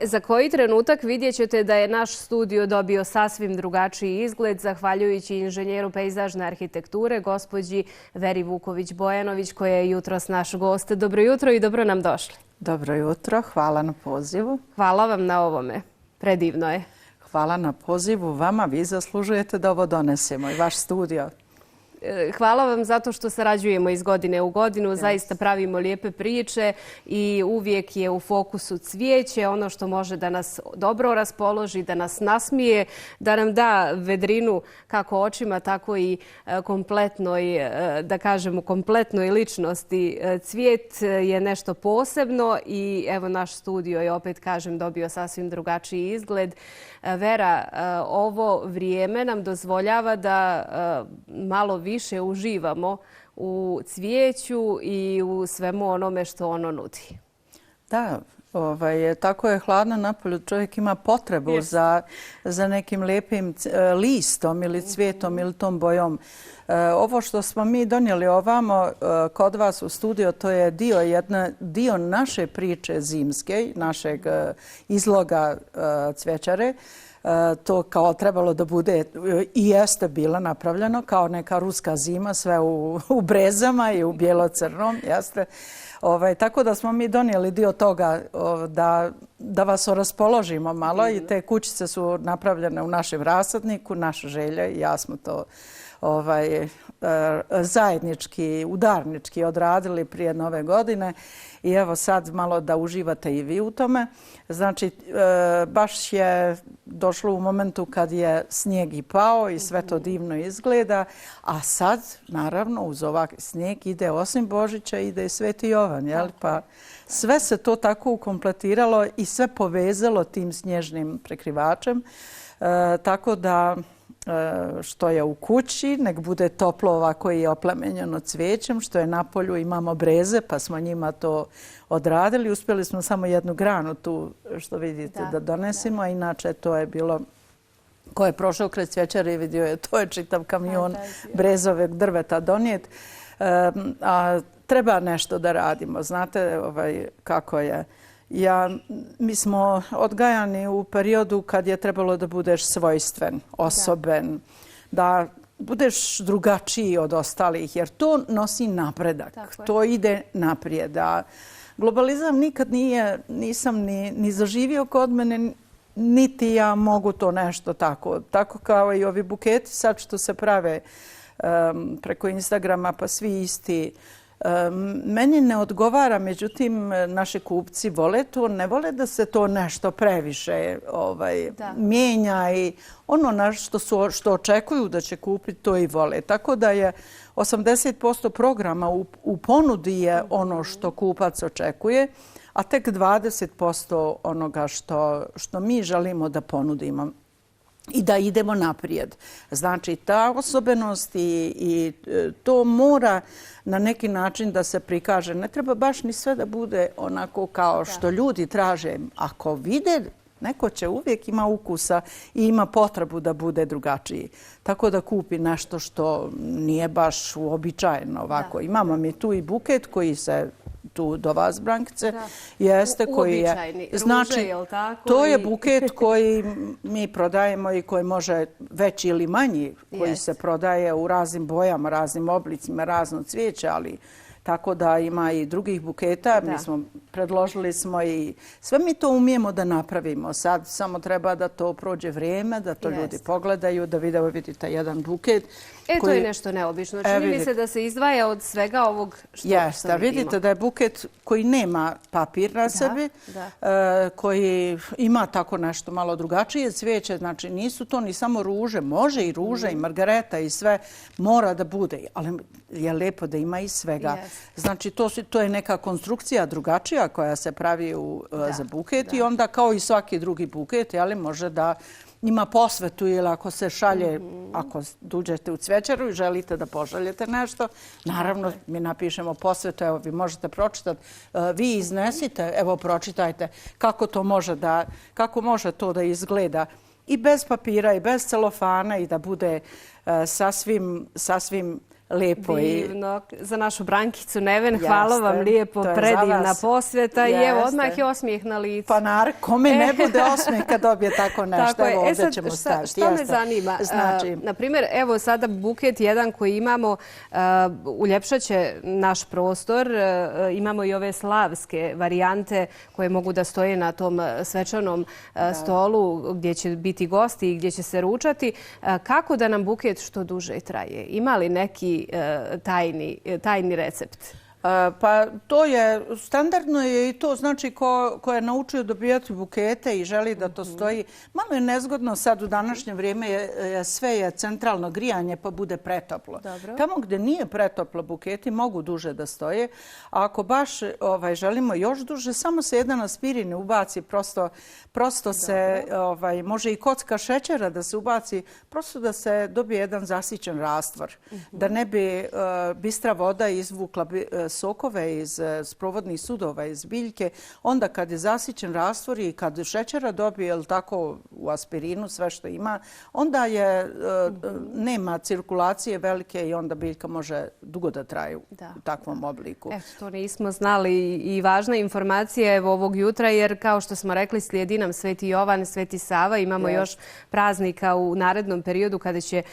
Za koji trenutak vidjet ćete da je naš studio dobio sasvim drugačiji izgled zahvaljujući inženjeru pejzažne arhitekture, gospođi Veri Vuković-Bojanović, koja je jutros naš gost. Dobro jutro i dobro nam došli. Dobro jutro, hvala na pozivu. Hvala vam na ovome. Predivno je. Hvala na pozivu vama, vi zaslužujete da ovo donesemo i vaš studio. Hvala vam zato što sarađujemo iz godine u godinu, zaista pravimo lijepe priče i uvijek je u fokusu cvijeće, ono što može da nas dobro raspoloži, da nas nasmije, da nam da vedrinu kako očima, tako i kompletnoj, da kažemo, kompletnoj ličnosti. Cvijet je nešto posebno i evo naš studio je, opet kažem, dobio sasvim drugačiji izgled. Vera, ovo vrijeme nam dozvoljava da malo više uživamo u cvijeću i u svemu onome što ono nudi. Da, tako je hladno napolju. Čovjek ima potrebu za nekim lijepim listom ili cvijetom ili tom bojom. Ovo što smo mi donijeli ovamo kod vas u studio, to je dio naše priče zimske, našeg izloga cvjećare. To kao trebalo da bude i jeste bilo napravljeno kao neka ruska zima, sve u brezama i u bijelo-crnom, jeste. Tako da smo mi donijeli dio toga da vas raspoložimo malo i te kućice su napravljene u našem rasadniku, naša želja i ja smo to zajednički, udarnički odradili prije Nove godine i evo sad malo da uživate i vi u tome. Znači, baš je došlo u momentu kad je snijeg i pao i sve to divno izgleda, a sad, naravno, uz ovak snijeg ide osim Božića, ide i Sveti Jovan, jel? Pa sve se to tako ukompletiralo i sve povezalo tim snježnim prekrivačem, tako da što je u kući, nek bude toplo ovako i oplemenjeno cvijećem, što je na polju imamo breze, pa smo njima to odradili. Uspjeli smo samo jednu granu tu, što vidite, da donesemo, a inače to je bilo, ko je prošao kraj cvjećare i vidio je, to je čitav kamion brezoveg drveta donijet. A treba nešto da radimo, znate kako je. Mi smo odgajani u periodu kad je trebalo da budeš svojstven, osoben, da budeš drugačiji od ostalih, jer to nosi napredak, to ide naprijed. Globalizam nikad nisam ni zaživio kod mene, niti ja mogu to nešto tako. Tako kao i ovi buketi sad što se prave preko Instagrama, pa svi isti. Meni ne odgovara, međutim, naši kupci vole to, ne vole da se to nešto previše mijenja i ono što očekuju da će kupiti, to i vole. Tako da je 80% programa u ponudi je ono što kupac očekuje, a tek 20% onoga što mi želimo da ponudimo i da idemo naprijed. Znači, ta osobenost i to mora na neki način da se prikaže. Ne treba baš ni sve da bude onako kao što ljudi traže. Ako vide, neko će uvijek ima ukusa i ima potrebu da bude drugačiji. Tako da kupi nešto što nije baš uobičajeno ovako. Imamo mi tu i buket koji se tu do vas, Brankice, jeste koji je... Znači, to je buket koji mi prodajemo i koji može veći ili manji, koji se prodaje u raznim bojama, raznim oblicima, razno cvijeće, ali tako da ima i drugih buketa. Mi smo predložili smo i sve mi to umijemo da napravimo. Sad samo treba da to prođe vrijeme, da to ljudi pogledaju, da vidite jedan buket. To je nešto neobično. Čini mi se da se izdvaja od svega ovog što vidimo. Vidite da je buket koji nema papir na sebi, koji ima tako nešto malo drugačije cvijeće. Znači nisu to ni samo ruže, može i ruže i margareta i sve mora da bude, ali je lijepo da ima i svega. Znači to je neka konstrukcija drugačija koja se pravi za buket i onda kao i svaki drugi buket, može da ima posvetu ili ako se šalje, ako dođete u cvjećaru i želite da pošaljete nešto, naravno mi napišemo posvetu, evo vi možete pročitati, vi iznesite, evo pročitajte kako može to da izgleda i bez papira i bez celofana i da bude sasvim lijepo. Divno. Za našu Brankicu Neven, hvala vam lijepo, predivna posveta i evo odmah je osmijeh na licu. Pa naravno, kome ne bude osmijeh kad dobije tako nešto, evo ovdje ćemo staviti. Šta me zanima? Na primjer, evo sada buket jedan koji imamo, uljepšat će naš prostor, imamo i ove slavske varijante koje mogu da stoje na tom svečanom stolu gdje će biti gosti i gdje će se ručati. Kako da nam buket što duže traje? Ima li neki tajni recept? Pa to je, standardno je i to, znači ko je naučio dobijati bukete i želi da to stoji. Malo je nezgodno sad u današnje vrijeme, sve je centralno grijanje pa bude pretoplo. Tamo gdje nije pretoplo buketi mogu duže da stoje, a ako baš želimo još duže, samo se jedan aspirin ubaci, prosto se može i kocka šećera da se ubaci, prosto da se dobije jedan zasićen rastvor, da ne bi bistra voda izvukla sokove iz sprovodnih sudova, iz biljke. Onda kad je zasićen rastvor i kad šećera dobije, jel tako, u aspirinu sve što ima, onda nema cirkulacije velike i onda biljka može dugo da traje u takvom obliku. To nismo znali i važna informacija evo ovog jutra, jer kao što smo rekli, slijedi nam Sveti Jovan, Sveti Sava. Imamo još praznika u narednom periodu kada će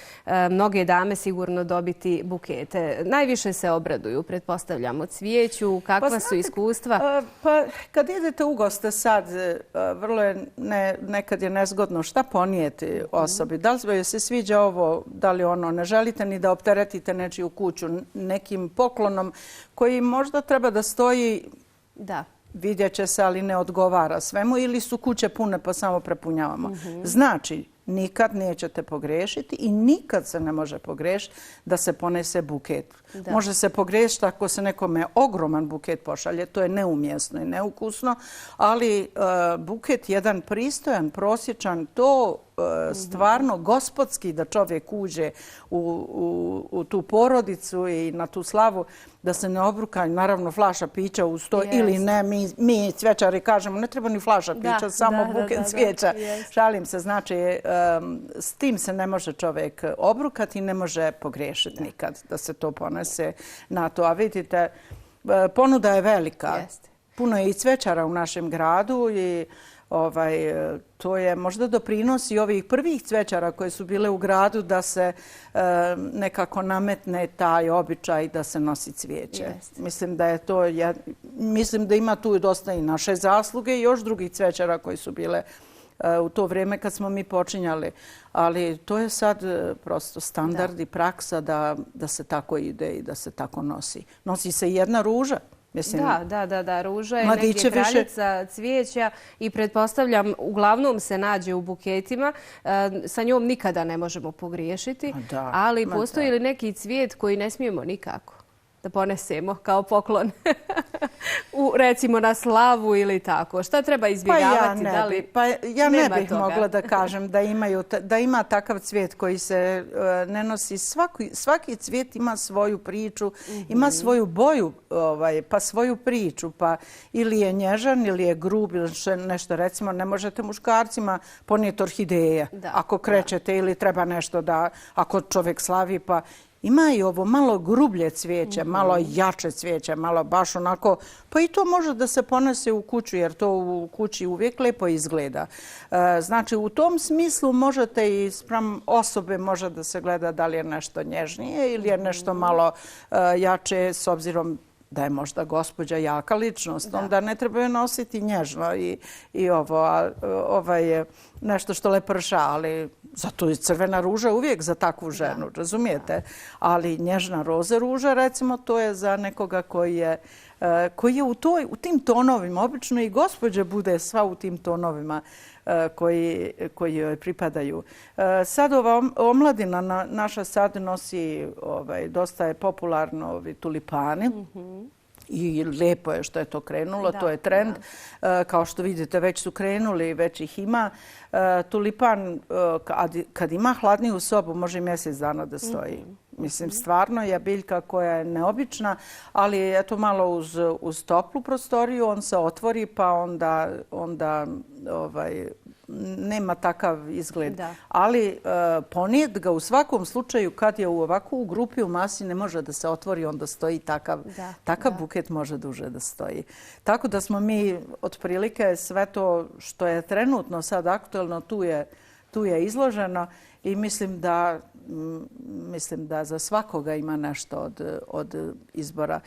mnoge dame sigurno dobiti bukete. Najviše se obraduju, pretpostavljamo, cvijeću. Kakva su iskustva? Pa kad idete u goste sad, vrlo je nekad je nezgodno šta ponijeti osobi. Da li se sviđa ovo, da li ono, ne želite ni da opteretite nečiju kuću nekim poklonom koji možda treba da stoji, vidjet će se, ali ne odgovara svemu, ili su kuće pune pa samo prepunjavamo. Znači, nikad nećete pogrešiti i nikad se ne može pogrešiti da se ponese buket. Može se pogrešiti ako se nekome ogroman buket pošalje, to je neumjesno i neukusno, ali buket jedan pristojan, prosječan, to stvarno gospodski da čovjek uđe u tu porodicu i na tu slavu, da se ne obruka, naravno flaša pića uz to ili ne, mi cvjećari kažemo ne treba ni flaša pića, samo buket cvijeća. Šalim se, znači s tim se ne može čovjek obrukati i ne može pogrešiti nikad da se to ponese na to. A vidite, ponuda je velika. Puno je i cvećara u našem gradu i to je možda doprinos i ovih prvih cvećara koje su bile u gradu da se nekako nametne taj običaj da se nosi cvijeće. Mislim da je to, mislim da ima tu dosta i naše zasluge i još drugih cvećara koji su bile u to vrijeme kad smo mi počinjali. Ali to je sad prosto standard i praksa da se tako ide i da se tako nosi. Nosi se i jedna ruža. Da, ruža je negdje kraljica cvijeća i pretpostavljam uglavnom se nađe u buketima. Sa njom nikada ne možemo pogriješiti, ali postoji li neki cvijet koji ne smijemo nikako da ponesemo kao poklon recimo na slavu ili tako? Šta treba izbjegavati? Ja ne bih mogla da kažem da ima takav cvijet koji se ne nosi. Svaki cvijet ima svoju priču, ima svoju boju, pa svoju priču. Pa ili je nježan, ili je grub, ili nešto. Recimo, ne možete muškarcima ponijeti orhideje ako krećete ili treba nešto da, ako čovjek slavi, pa ima i ovo malo grublje cvijeće, malo jače cvijeće, malo baš onako, pa i to može da se ponese u kuću jer to u kući uvijek lijepo izgleda. Znači u tom smislu možete i spram osobe može da se gleda da li je nešto nježnije ili je nešto malo jače s obzirom da je možda gospođa jaka ličnost, onda ne treba je nositi nježno i ovo je nešto što leprša, ali zato je crvena ruža uvijek za takvu ženu, razumijete? Ali nježna roza ruža, recimo, to je za nekoga koji je u tim tonovima. Obično i gospođa bude sva u tim tonovima koji joj pripadaju. Sad ova omladina naša sad nosi, dosta je popularno tulipani. I lijepo je što je to krenulo, to je trend. Kao što vidite, već su krenuli, već ih ima. Tulipan, kad ima hladniju sobu, može mjesec dana da stoji. Mislim, stvarno je biljka koja je neobična, ali eto malo uz toplu prostoriju on se otvori, pa onda nema takav izgled. Da. Ali ponijet ga u svakom slučaju kad je ovako u grupi u masi ne može da se otvori, onda stoji takav buket može duže da stoji. Tako da smo mi otprilike sve to što je trenutno sad aktuelno tu je izloženo i mislim da za svakoga ima nešto od izbora.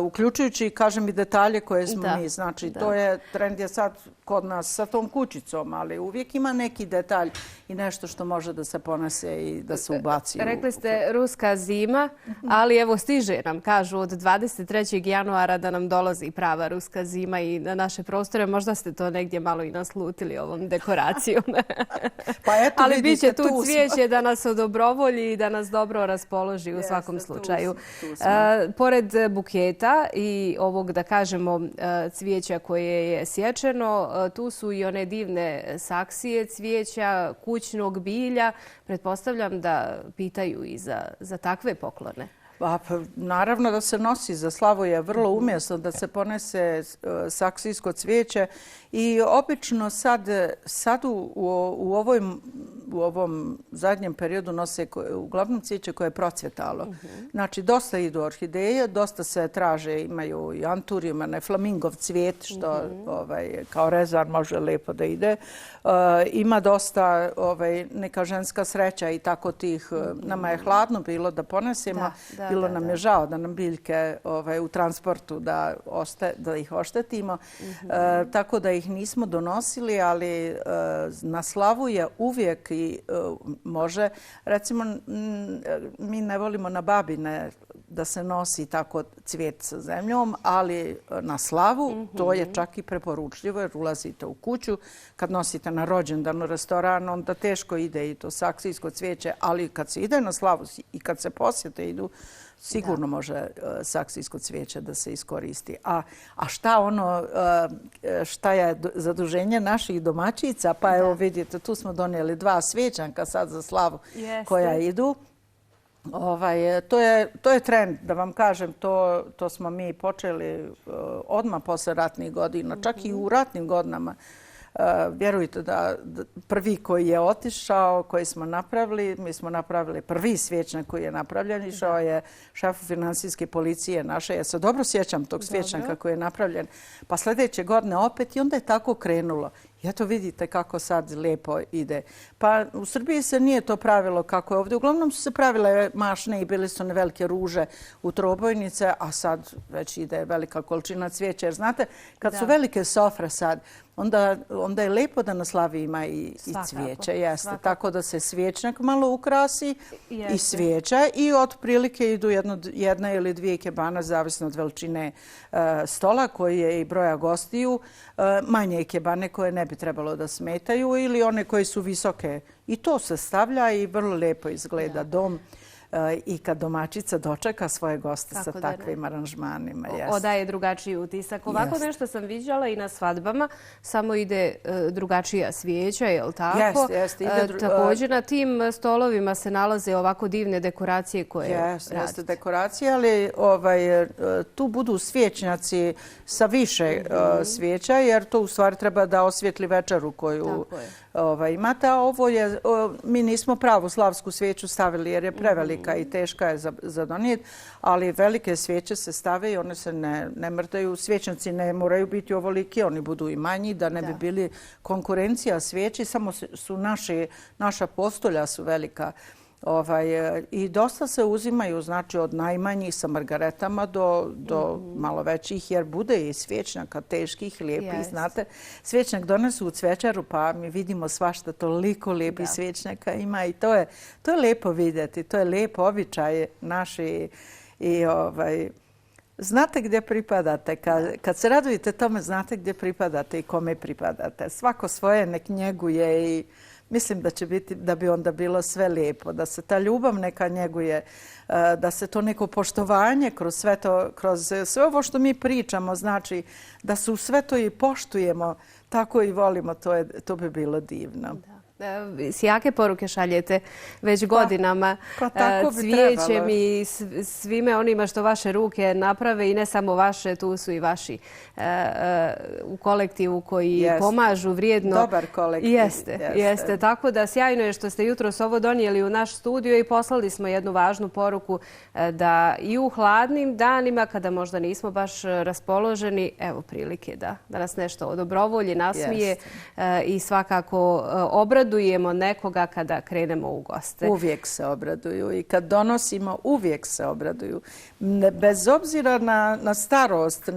Uključujući, kažem, i detalje koje smo mi. Znači, to je, trend je sad kod nas sa tom kućicom, ali uvijek ima neki detalj i nešto što može da se ponese i da se ubaci. Rekli ste ruska zima, ali evo stiže nam, kažu, od 23. januara da nam dolazi prava ruska zima i na naše prostore. Možda ste to negdje malo i naslutili ovom dekoracijom. Pa eto, ali bit će tu cvijeće da nas odobrovolji i da nas dobro raspoloži u svakom slučaju. Pored buketa i ovog, da kažemo, cvijeća koje je sječeno, tu su i one divne saksije cvijeća, kućnog bilja. Pretpostavljam da pitaju i za takve poklone. Naravno da se nosi. Za slavu je vrlo umjesno da se ponese saksijsko cvijeće i obično sad u ovom zadnjem periodu nose uglavnom cvijeće koje je procvjetalo. Znači, dosta idu orhideje, dosta se traže, imaju i anturijum, ne flamingov cvijet, što kao rezar može lijepo da ide. Ima dosta neka ženska sreća i tako tih. Nama je hladno bilo da ponesemo. Bilo nam je žao da nam biljke u transportu da ih oštetimo. Tako da ih nismo donosili, ali na slavu je uvijek i može. Recimo, mi ne volimo na babine da se nosi tako cvijet sa zemljom, ali na slavu to je čak i preporučljivo jer ulazite u kuću. Kad nosite na rođendan u restoran, onda teško ide i to saksijsko cvijeće, ali kad se ide na slavu i kad se posjete idu, sigurno može saksijsko cvijeće da se iskoristi. A šta je zaduženje naših domaćica? Pa evo vidite, tu smo donijeli 2 svjećanka sad za slavu koja idu. To je trend, da vam kažem, to smo mi počeli odmah posle ratnih godina, čak i u ratnim godinama. Vjerujte da prvi koji je otišao, koji smo napravili, mi smo napravili prvi svjećnak koji je napravljen, išao je šefu finansijske policije naše. Ja se dobro sjećam tog svjećnaka koji je napravljen. Pa sljedeće godine opet i onda je tako krenulo. I eto vidite kako sad lijepo ide. Pa u Srbiji se nije to pravilo kako je ovdje. Uglavnom su se pravile mašne i bile su one velike ruže u trobojnice, a sad već ide velika količina cvijeća. Jer znate, kad su velike sofre sad, onda je lijepo da na slavi ima i cvijeće. Jeste. Tako da se svjećnjak malo ukrasi i svijeća i otprilike idu jedna ili 2 ikebane, zavisno od veličine stola koji je i broja gostiju. Manje ikebane koje ne bi trebalo da smetaju ili one koje su visoke. I to se stavlja i vrlo lijepo izgleda dom. I kad domaćica dočeka svoje goste sa takvim aranžmanima. Odaje drugačiji utisak. Ovako nešto sam viđala i na svadbama, samo ide drugačija svijeća, je li tako? Također na tim stolovima se nalaze ovako divne dekoracije koje radite. Jeste dekoracije, ali tu budu svjećnjaci sa više svijeća, jer to u stvari treba da osvijetli večeru koju imate. A ovo je, mi nismo pravu slavsku svijeću stavili jer je prevelika i teška je za donijeti, ali velike svijeće se stave i one se ne mrtaju. Svjećnici ne moraju biti ovoliki, oni budu i manji da ne bi bili konkurencija svijeći, samo su naša postolja su velika. I dosta se uzimaju, znači od najmanjih sa margaretama do malo većih, jer bude i svjećnjaka teških, lijepih. Znate, svjećnjak donesu u cvečaru, pa mi vidimo svašta, toliko lijepih svjećnjaka ima i to je lijepo vidjeti. To je lijep običaj naši i znate gdje pripadate. Kad se radujete tome, znate gdje pripadate i kome pripadate. Svako svoje nek njeguje i mislim da bi onda bilo sve lijepo, da se ta ljubav neka njeguje, da se to neko poštovanje kroz sve ovo što mi pričamo, znači da se u sve to i poštujemo, tako i volimo, to bi bilo divno. Sjake poruke šaljete već godinama cvijećem i svime onima što vaše ruke naprave i ne samo vaše, tu su i vaši u kolektivu koji pomažu vrijedno. Dobar kolektiv. Jeste. Tako da sjajno je što ste jutros ovo donijeli u naš studio i poslali smo jednu važnu poruku da i u hladnim danima kada možda nismo baš raspoloženi, evo prilike da nas nešto o dobrovolji nasmije i svakako obradujemo nekoga kada krenemo u goste. Uvijek se obraduju i kad donosimo uvijek se obraduju. Bez obzira na starost,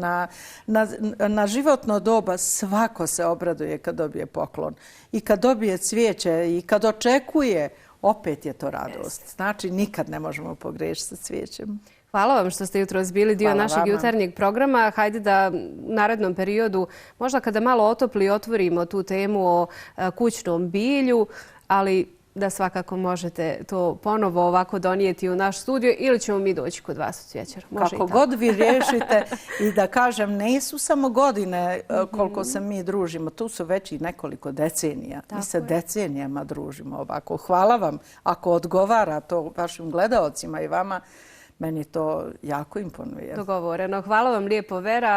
na životno doba, svako se obraduje kad dobije poklon. I kad dobije cvijeće i kad očekuje, opet je to radost. Znači, nikad ne možemo pogrešiti sa cvijećem. Hvala vam što ste jutros bili dio našeg jutarnjeg programa. Hajde da u narednom periodu, možda kada malo otopli, otvorimo tu temu o kućnom bilju, ali da svakako možete to ponovo ovako donijeti u naš studio ili ćemo mi doći kod vas u cvjećar. Kako god vi riješite i da kažem, nisu samo godine koliko se mi družimo, tu su već i nekoliko decenija. Mi se decenijama družimo ovako. Hvala vam ako odgovara to vašim gledaocima i vama. Meni to jako imponuje. Dogovoreno. Hvala vam lijepo, Vera.